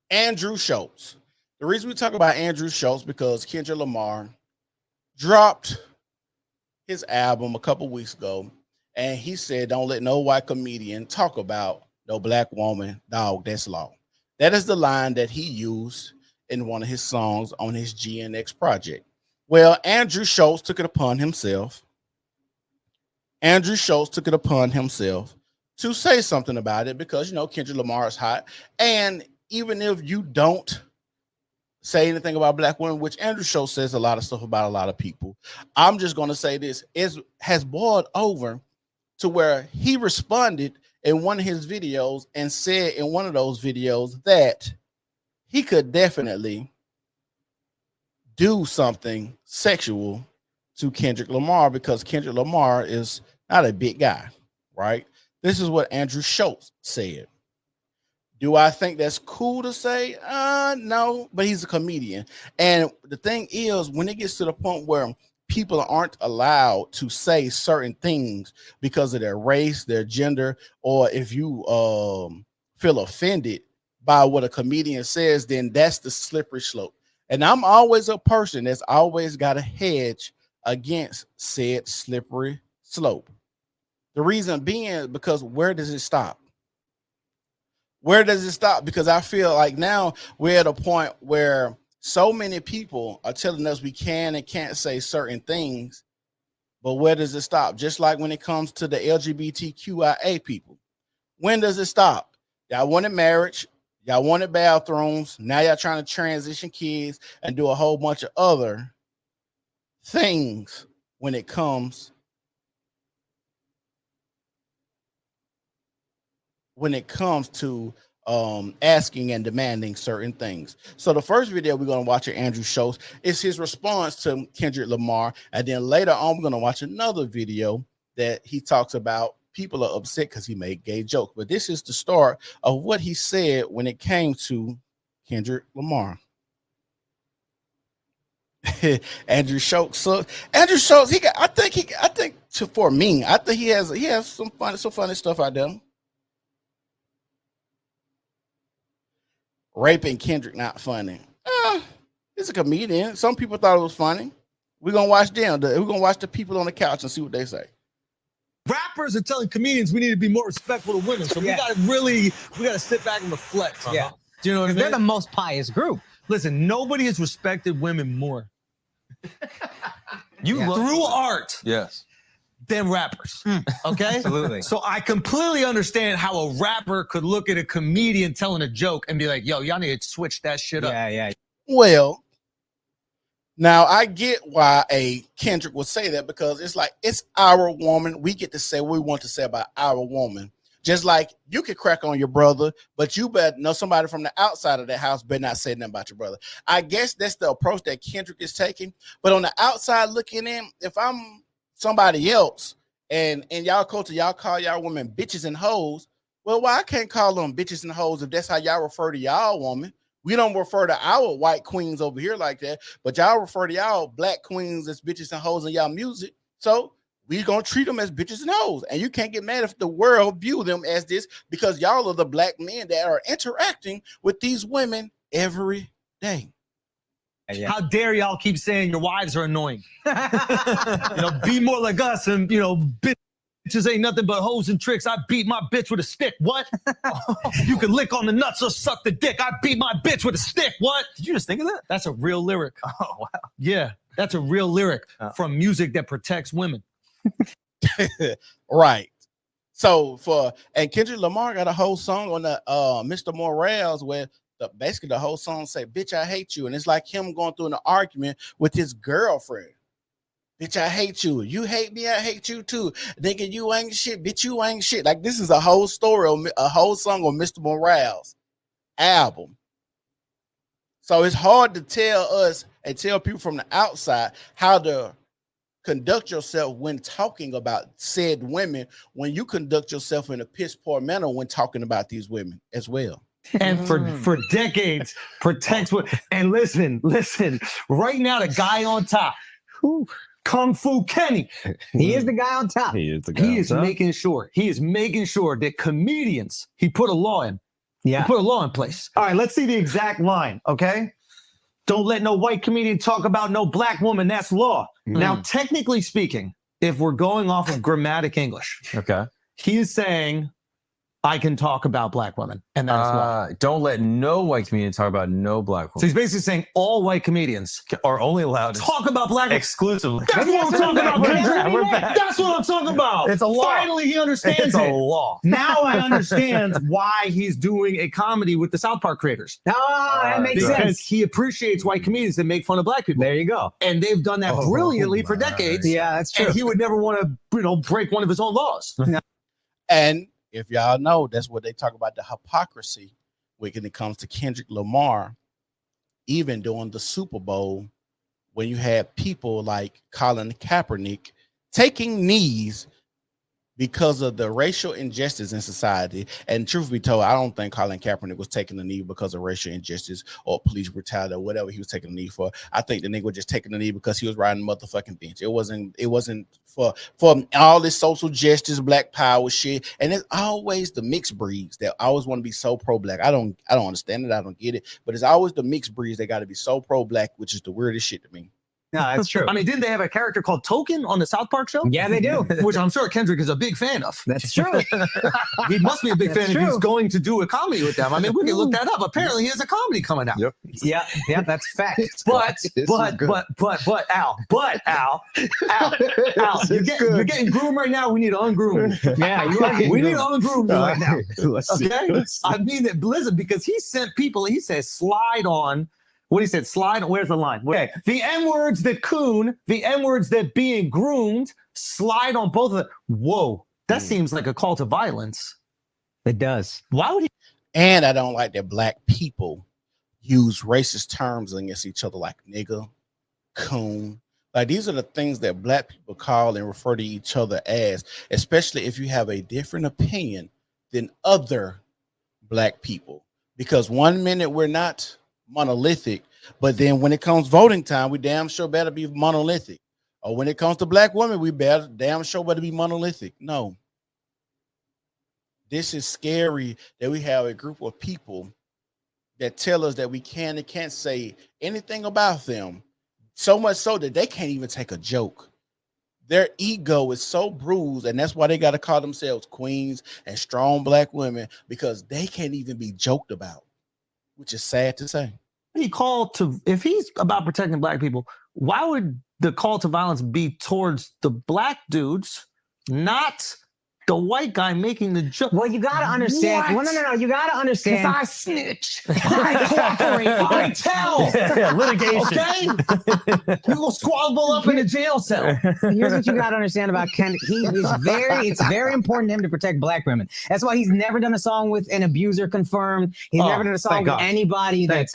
Andrew Schulz. The reason we talk about Andrew Schulz because Kendrick Lamar dropped his album a couple weeks ago, and he said, "Don't let no white comedian talk about no black woman, dog. That's law." That is the line that he used in one of his songs on his GNX project. Well, Andrew Schulz took it upon himself. Andrew Schulz took it upon himself to say something about it because Kendrick Lamar is hot, and even if you don't say anything about black women, which Andrew Schulz says a lot of stuff about a lot of people, I'm just going to say this has boiled over to where he responded in one of his videos and said in one of those videos that he could definitely do something sexual to Kendrick Lamar because Kendrick Lamar is not a big guy, right? This is what Andrew Schulz said. Do I think that's cool to say? No, but he's a comedian. And the thing is, when it gets to the point where people aren't allowed to say certain things because of their race, their gender, or if you feel offended by what a comedian says, then that's the slippery slope. And I'm always a person that's always got a hedge against said slippery slope. The reason being because where does it stop? Where does it stop? Because I feel like now we're at a point where so many people are telling us we can and can't say certain things, but where does it stop? Just like when it comes to the LGBTQIA people. When does it stop? Y'all wanted marriage, y'all wanted bathrooms, now y'all trying to transition kids and do a whole bunch of other things when it comes to asking and demanding certain things. So the first video we're going to watch of Andrew Schulz is his response to Kendrick Lamar. And then later on, we're going to watch another video that he talks about people are upset because he made gay jokes. But this is the start of what he said when it came to Kendrick Lamar. Andrew Schulz. So Andrew Schulz, I think he has some funny stuff out there. Raping Kendrick not funny. He's a comedian. Some people thought it was funny. We're gonna watch them. We're gonna watch the people on the couch and see what they say. Rappers are telling comedians we need to be more respectful of women. So we gotta sit back and reflect. Yeah. Do you know what I mean? They're the most pious group. Listen, nobody has respected women more. Through art. Yes. Than rappers. Okay? Absolutely. So I completely understand how a rapper could look at a comedian telling a joke and be like, yo, y'all need to switch that shit up. Yeah. Well, now I get why a Kendrick would say that because it's like, it's our woman. We get to say what we want to say about our woman. Just like you could crack on your brother, but you better know somebody from the outside of the house better not say nothing about your brother. I guess that's the approach that Kendrick is taking. But on the outside looking in, if I'm somebody else and in y'all culture, y'all call y'all women bitches and hoes. Well, why I can't call them bitches and hoes if that's how y'all refer to y'all woman? We don't refer to our white queens over here like that, but y'all refer to y'all black queens as bitches and hoes in y'all music. So we gonna treat them as bitches and hoes. And you can't get mad if the world view them as this because y'all are the black men that are interacting with these women every day. Yeah. How dare y'all keep saying your wives are annoying? Be more like us and, bitches ain't nothing but hoes and tricks. I beat my bitch with a stick. What? You can lick on the nuts or suck the dick. I beat my bitch with a stick. What? Did you just think of that? That's a real lyric. Oh, wow. Yeah, that's a real lyric from music that protects women. Right. So and Kendrick Lamar got a whole song on the Mr. Morales where basically the whole song say, bitch, I hate you. And it's like him going through an argument with his girlfriend. Bitch, I hate you. You hate me, I hate you too. Nigga, you ain't shit. Bitch, you ain't shit. Like this is a whole story, a whole song on Mr. Morales' album. So it's hard to tell us and tell people from the outside how to conduct yourself when talking about said women when you conduct yourself in a piss poor manner when talking about these women as well. And for decades protects what. And listen, right now the guy on top, Kung Fu Kenny, he is the guy on top. He is the guy. He is making sure that comedians, he put a law in. Yeah. Put a law in place. All right, let's see the exact line, okay? Don't let no white comedian talk about no black woman. That's law. Now, technically speaking, if we're going off of grammatic English, Okay. he is saying, I can talk about black women, and that is law. Don't let no white comedian talk about no black So woman. he's basically saying all white comedians Are only allowed to talk about black women. exclusively. That's what I'm talking about. We're Kendrick. back. We're back. That's what I'm talking about. It's a law. Finally, he understands It's a it. law. Now I understand why he's doing a comedy with the South Park creators. Oh, that makes Because sense. he appreciates white comedians that make fun of black people. There you go. And they've done that brilliantly for decades. Yeah, that's true. And he would never want to, break one of his own laws. And if y'all know, that's what they talk about, the hypocrisy when it comes to Kendrick Lamar, even during the Super Bowl, when you had people like Colin Kaepernick taking knees because of the racial injustice in society. And truth be told, I don't think Colin Kaepernick was taking the knee because of racial injustice or police brutality or whatever he was taking the knee for. I think the nigga was just taking the knee because he was riding the motherfucking bench. It wasn't for all this social justice, black power shit. And it's always the mixed breeds that always want to be so pro-black. I don't understand it. I don't get it. But it's always the mixed breeds that got to be so pro-black, which is the weirdest shit to me. No, that's true. I mean, didn't they have a character called Token on the South Park show? Yeah, they do. Which I'm sure Kendrick is a big fan of. That's true. He must be a big That's fan if he's true. going to do a comedy with them. I mean, we can look that up. Apparently, he has a comedy coming out. Yep. Yeah, that's fact. But Al, you're getting groomed right now. We need to ungroom you. Yeah, you are getting We need to groomed. ungroom you right now. Let's see. Okay? I mean it, Blizzard, because he sent people, he says, slide on. What he said, slide, where's the line? Okay, the N-words that coon, the N-words that being groomed, slide on both of them. Whoa, that seems like a call to violence. It does. Why would he? And I don't like that black people use racist terms against each other like nigga, coon. Like these are the things that black people call and refer to each other as, especially if you have a different opinion than other black people. Because 1 minute we're not monolithic, but then when it comes voting time, we damn sure better be monolithic. Or when it comes to black women, we damn sure better be monolithic. No. This is scary that we have a group of people that tell us that we can and can't say anything about them. So much so that they can't even take a joke. Their ego is so bruised, and that's why they got to call themselves queens and strong black women, because they can't even be joked about, which is sad to say. He called to, if he's about protecting black people, why would the call to violence be towards the black dudes, not the white guy making the joke? Well, you gotta understand. What? Well, no. You gotta understand. Because I snitch, I cooperate, I tell. Litigation. Okay, you will squabble up in a jail cell. Here's what you gotta understand about Kendrick. It's very important to him to protect black women. That's why he's never done a song with an abuser confirmed. He's never done a song with anybody that's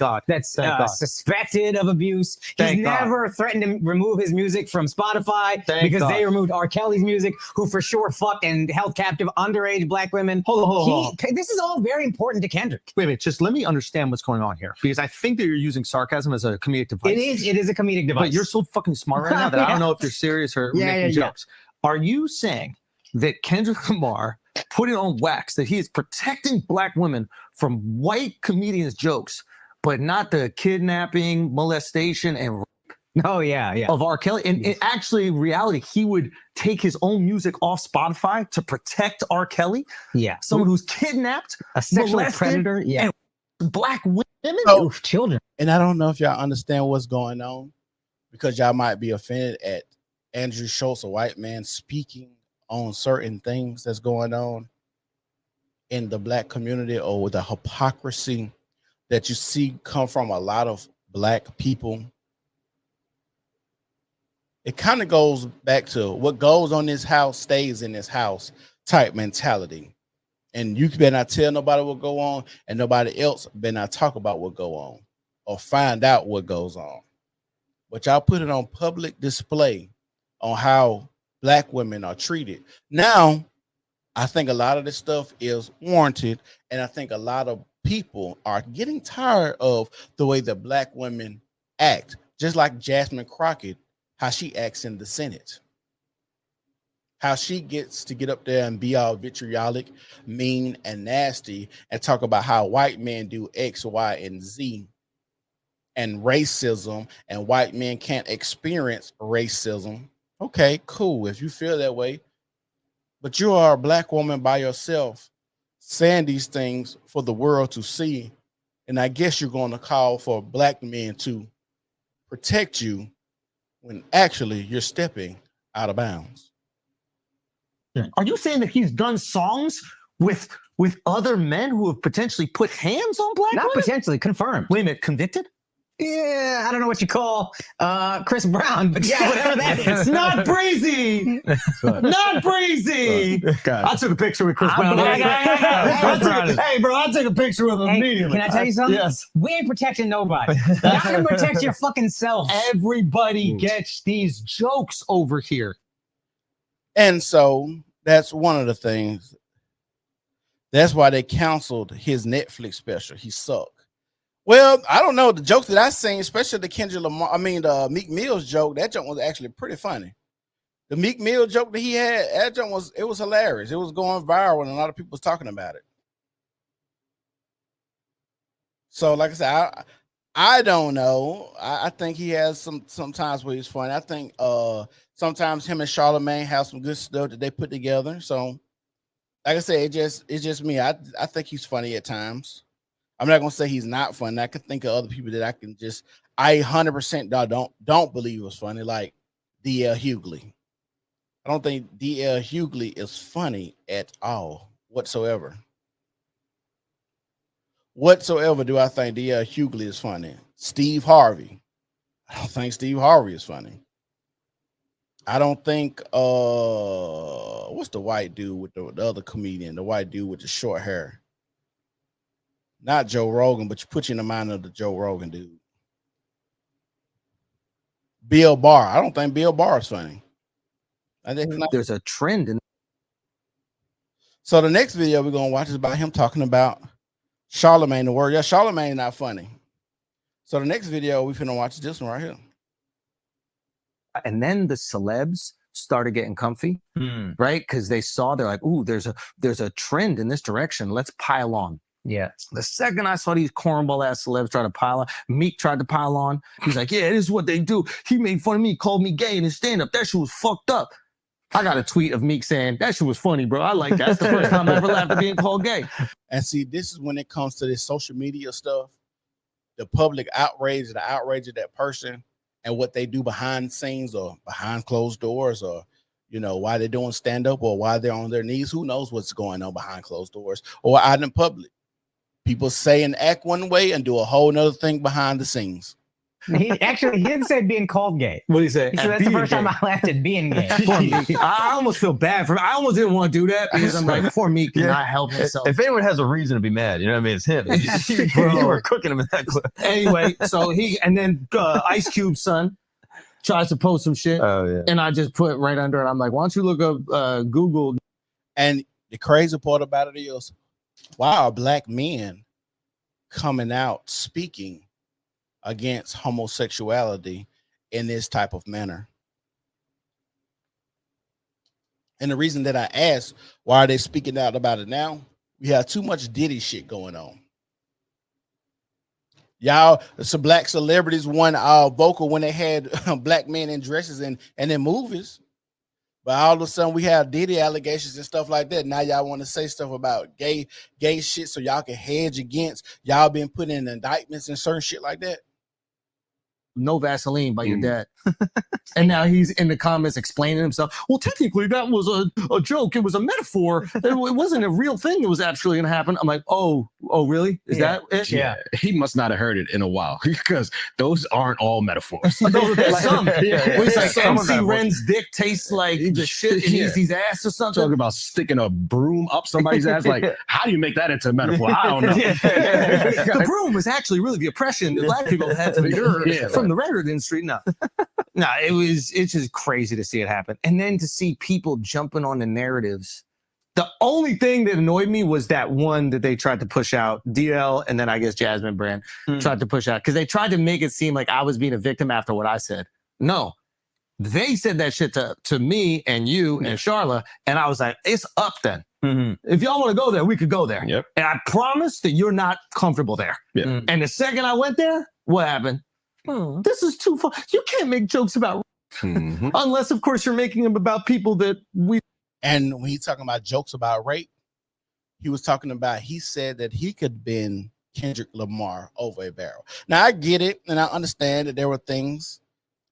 suspected of abuse. He's never threatened to remove his music from Spotify because they removed R. Kelly's music, who for sure fucked and held captive underage black women. Hold on. This is all very important to Kendrick. Wait, just let me understand what's going on here, because I think that you're using sarcasm as a comedic device. It is a comedic device. But you're so fucking smart right now that I don't know if you're serious or making jokes. Are you saying that Kendrick Lamar put it on wax that he is protecting black women from white comedians' jokes, but not the kidnapping, molestation, and of R. Kelly? And in actually reality, he would take his own music off Spotify to protect R. Kelly? Yeah. Someone who's kidnapped, a sexual molested, predator, and black women? So, children. And I don't know if y'all understand what's going on, because y'all might be offended at Andrew Schulz, a white man, speaking on certain things that's going on in the black community, or with the hypocrisy that you see come from a lot of black people. It kind of goes back to what goes on this house stays in this house type mentality. And you better not tell nobody what go on, and nobody else better not talk about what go on or find out what goes on. But y'all put it on public display on how black women are treated. Now, I think a lot of this stuff is warranted, and I think a lot of people are getting tired of the way that black women act, just like Jasmine Crockett, how she acts in the Senate. how she gets to get up there and be all vitriolic, mean, and nasty, and talk about how white men do X, Y, and Z, and racism, and white men can't experience racism. Okay, cool. If you feel that way, but you are a black woman by yourself saying these things for the world to see. And I guess you're going to call for black men to protect you when actually you're stepping out of bounds. Are you saying that he's done songs with other men who have potentially put hands on black Not women? potentially, confirmed. Wait a minute, convicted? Yeah, I don't know what you call Chris Brown, but yeah, whatever that is. Not breezy. Not breezy. I took a picture with Chris Brown. Hey, bro, I took a picture with him immediately. Can I tell you something? Yes. We ain't protecting nobody. Y'all can protect your fucking self. Everybody gets these jokes over here. And so that's one of the things. That's why they canceled his Netflix special. He sucked. Well, I don't know. The jokes that I seen, especially the Kendrick Lamar, the Meek Mill's joke, that joke was actually pretty funny. The Meek Mill joke that he had, that joke was hilarious. It was going viral and a lot of people was talking about it. So, like I said, I don't know. I think he has sometimes where he's funny. I think sometimes him and Charlamagne have some good stuff that they put together. So, like I said, it's just me. I think he's funny at times. I'm not gonna say he's not funny. I can think of other people that I 100% don't believe was funny, like D.L. Hughley. I don't think D.L. Hughley is funny at all whatsoever. Whatsoever do I think D.L. Hughley is funny. Steve Harvey. I don't think Steve Harvey is funny. I don't think what's the white dude with the other comedian, the white dude with the short hair. Not Joe Rogan, but you put you in the mind of the Joe Rogan dude. Bill Barr. I don't think Bill Barr is funny. I think there's a trend in. So the next video we're gonna watch is about him talking about Charlamagne the Word. Yeah, Charlamagne not funny. So the next video we finna watch is this one right here. And then the celebs started getting comfy, right? Because they're like, ooh, there's a trend in this direction. Let's pile on. Yeah. The second I saw these cornball ass celebs try to pile on, Meek tried to pile on. He's like, yeah, this is what they do. He made fun of me, called me gay in his stand-up. That shit was fucked up. I got a tweet of Meek saying, that shit was funny, bro. I like that. That's the first time I ever laughed at being called gay. And see, this is when it comes to this social media stuff, the public outrage, the outrage of that person and what they do behind the scenes or behind closed doors, or why they're doing stand-up or why they're on their knees. Who knows what's going on behind closed doors or out in public. People say and act one way and do a whole nother thing behind the scenes. He didn't say being called gay. What did he say? He said that's the first time I laughed at being gay. I almost feel bad for him. I almost didn't want to do that because I'm like, poor Meek cannot help himself. If anyone has a reason to be mad, you know what I mean? It's him. You were cooking him in that clip. Anyway, so then Ice Cube's son tries to post some shit. Oh, yeah. And I just put right under it. I'm like, why don't you look up Google? And the crazy part about it is, why are black men coming out speaking against homosexuality in this type of manner? And the reason that I asked, why are they speaking out about it now? We have too much Diddy shit going on. Y'all, some black celebrities won vocal when they had black men in dresses and in movies. But all of a sudden we have Diddy allegations and stuff like that. Now y'all want to say stuff about gay shit so y'all can hedge against y'all being put in indictments and certain shit like that. No Vaseline by your dad. And now he's in the comments explaining himself. Well, technically that was a joke. It was a metaphor. It wasn't a real thing that was actually going to happen. I'm like, oh, really? Is that it? Yeah. He must not have heard it in a while because those aren't all metaphors. There's some. It's like Some of MC them Ren's dick tastes like the shit in Easy's ass or something. Talking about sticking a broom up somebody's ass. Like, how do you make that into a metaphor? I don't know. The broom was actually really the oppression that black people had to endure from the record industry. No, it's just crazy to see it happen. And then to see people jumping on the narratives. The only thing that annoyed me was that one that they tried to push out, DL, and then I guess Jasmine Brand tried to push out because they tried to make it seem like I was being a victim after what I said. No, They said that shit to me and you and Charla, and I was like, it's up then. If y'all want to go there, we could go there. Yep. And I promise that you're not comfortable there. Yeah. And the second I went there, what happened? This is too far. You can't make jokes about unless, of course, you're making them about people that we. And when he's talking about jokes about rape, he was talking about, he said that he could bend Kendrick Lamar over a barrel. Now, I get it, and I understand that there were things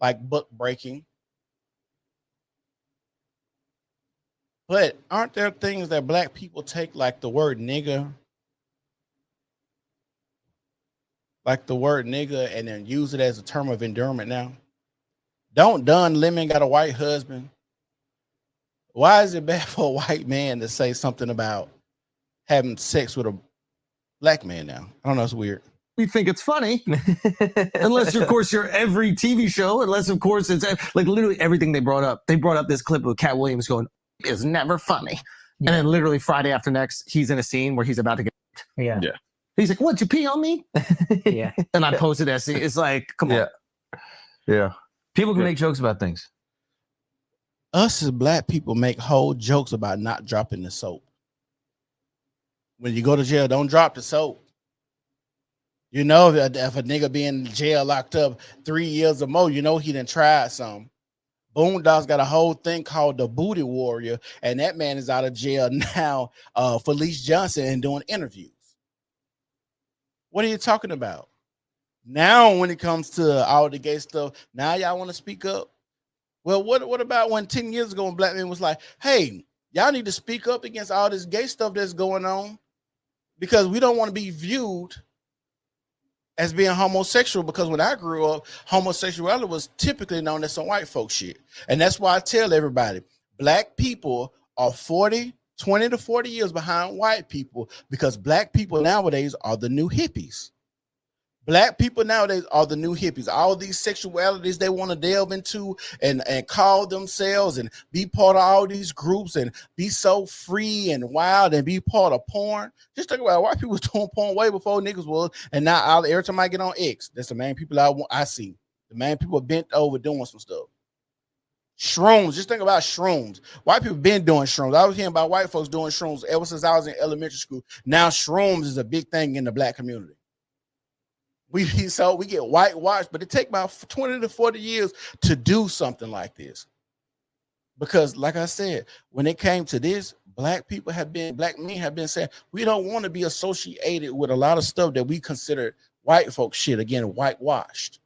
like book breaking. But aren't there things that black people take, like the word nigga? Like the word nigga, and then use it as a term of endearment now? Don't Don Lemon got a white husband? Why is it bad for a white man to say something about having sex with a black man now? I don't know, it's weird. We think it's funny, unless, of course, you're every TV show, unless, of course, it's like literally everything they brought up. They brought up this clip of Cat Williams going, is never funny. And then literally Friday after next, he's in a scene where he's about to get. Yeah. He's like, what, you pee on me? Yeah. And I posted that scene. It's like, come on. Yeah. People can make jokes about things. Us as black people make whole jokes about not dropping the soap. When you go to jail, don't drop the soap. You know, if a nigga be in jail locked up 3 years or more, you know he done tried some. Boondocks got a whole thing called the Booty Warrior, and that man is out of jail now for Felice Johnson and doing interviews. What are you talking about? Now, when it comes to all the gay stuff, now y'all want to speak up? Well, what about when 10 years ago when black men was like, hey, y'all need to speak up against all this gay stuff that's going on because we don't want to be viewed as being homosexual, because when I grew up, homosexuality was typically known as some white folk shit. And that's why I tell everybody, black people are 20 to 40 years behind white people, because black people nowadays are the new hippies. Black people nowadays are the new hippies. All these sexualities they want to delve into and call themselves and be part of all these groups and be so free and wild and be part of porn. Just think about it. White people was doing porn way before niggas was, and now every time I get on X, that's the main people I see. The main people bent over doing some stuff. Shrooms. Just think about shrooms. White people been doing shrooms. I was hearing about white folks doing shrooms ever since I was in elementary school. Now shrooms is a big thing in the black community. We get whitewashed, but it take about 20 to 40 years to do something like this. Because, like I said, when it came to this, black men have been saying we don't want to be associated with a lot of stuff that we consider white folk shit. Again, whitewashed.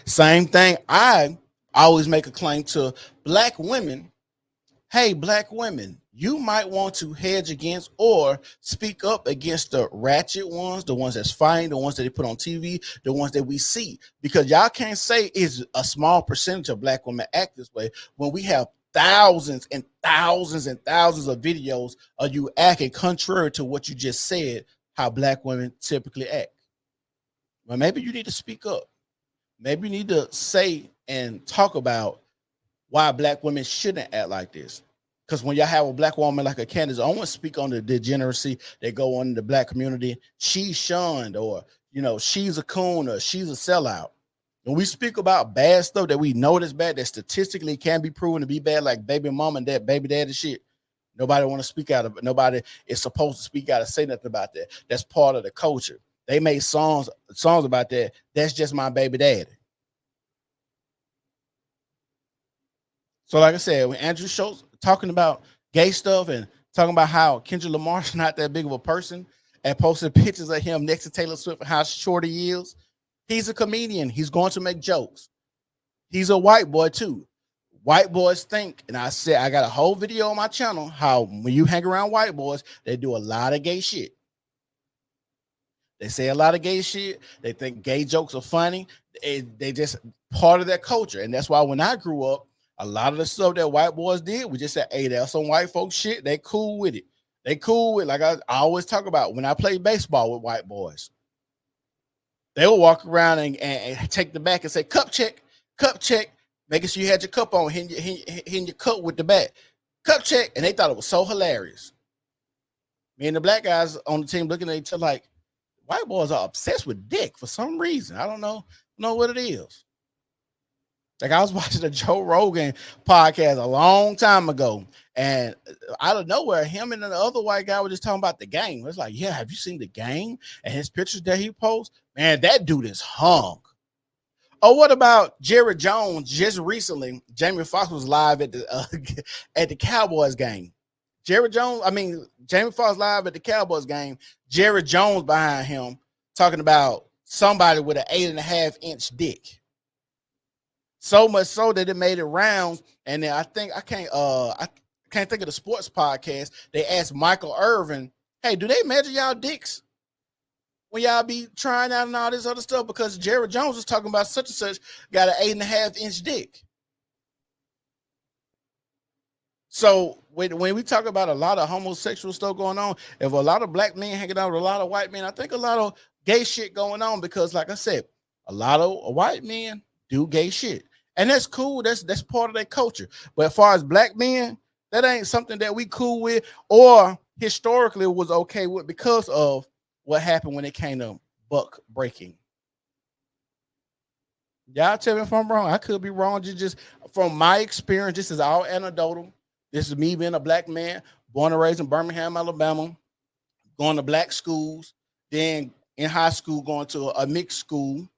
Same thing. I always make a claim to black women. Hey, black women, you might want to hedge against or speak up against the ratchet ones, the ones that's fighting, the ones that they put on TV, the ones that we see. Because y'all can't say it's a small percentage of black women act this way when we have thousands and thousands and thousands of videos of you acting contrary to what you just said, how black women typically act. Well, maybe you need to speak up. Maybe you need to say and talk about why black women shouldn't act like this. Because when y'all have a black woman like a Candace Owens speak on the degeneracy that go on in the black community, she's shunned, or, you know, she's a coon, or she's a sellout. When we speak about bad stuff that we know is bad, that statistically can be proven to be bad, like baby mom and dad, baby daddy shit, nobody want to speak out of it. Nobody is supposed to speak out and say nothing about that. That's part of the culture. They made songs about that. That's just my baby daddy. So like I said, when Andrew Schulz talking about gay stuff and talking about how Kendrick Lamar's not that big of a person and posted pictures of him next to Taylor Swift and how short he is, he's a comedian. He's going to make jokes. He's a white boy too. White boys think, and I said I got a whole video on my channel how when you hang around white boys, they do a lot of gay shit. They say a lot of gay shit. They think gay jokes are funny. They just part of their culture. And that's why when I grew up, a lot of the stuff that white boys did, we just said, hey, that's some white folks shit. They cool with it. They cool with, like I always talk about when I played baseball with white boys. They would walk around and take the back and say, cup check, making sure you had your cup on, hitting your cup with the bat. Cup check. And they thought it was so hilarious. Me and the black guys on the team looking at each other like, white boys are obsessed with dick for some reason. I don't know what it is. Like I was watching a Joe Rogan podcast a long time ago, and out of nowhere, him and the other white guy were just talking about the game. It's like, yeah, have you seen the game and his pictures that he posts? Man, that dude is hung. Oh, what about Jerry Jones? Just recently, Jamie Foxx was live at the Cowboys game. Jamie Foxx live at the Cowboys game. Jerry Jones behind him talking about somebody with an 8.5-inch dick. So much so that it made it rounds. And then I can't think of the sports podcast. They asked Michael Irvin, hey, do they measure y'all dicks when y'all be trying out and all this other stuff? Because Jerry Jones was talking about such and such got an 8.5-inch dick. So when we talk about a lot of homosexual stuff going on, if a lot of black men hanging out with a lot of white men, I think a lot of gay shit going on because, like I said, a lot of white men do gay shit. And that's cool. That's part of their culture. But as far as black men, that ain't something that we cool with or historically was okay with because of what happened when it came to buck breaking. Y'all tell me if I'm wrong. I could be wrong. Just from my experience, this is all anecdotal. This is me being a black man, born and raised in Birmingham, Alabama, going to black schools, then in high school going to a mixed school,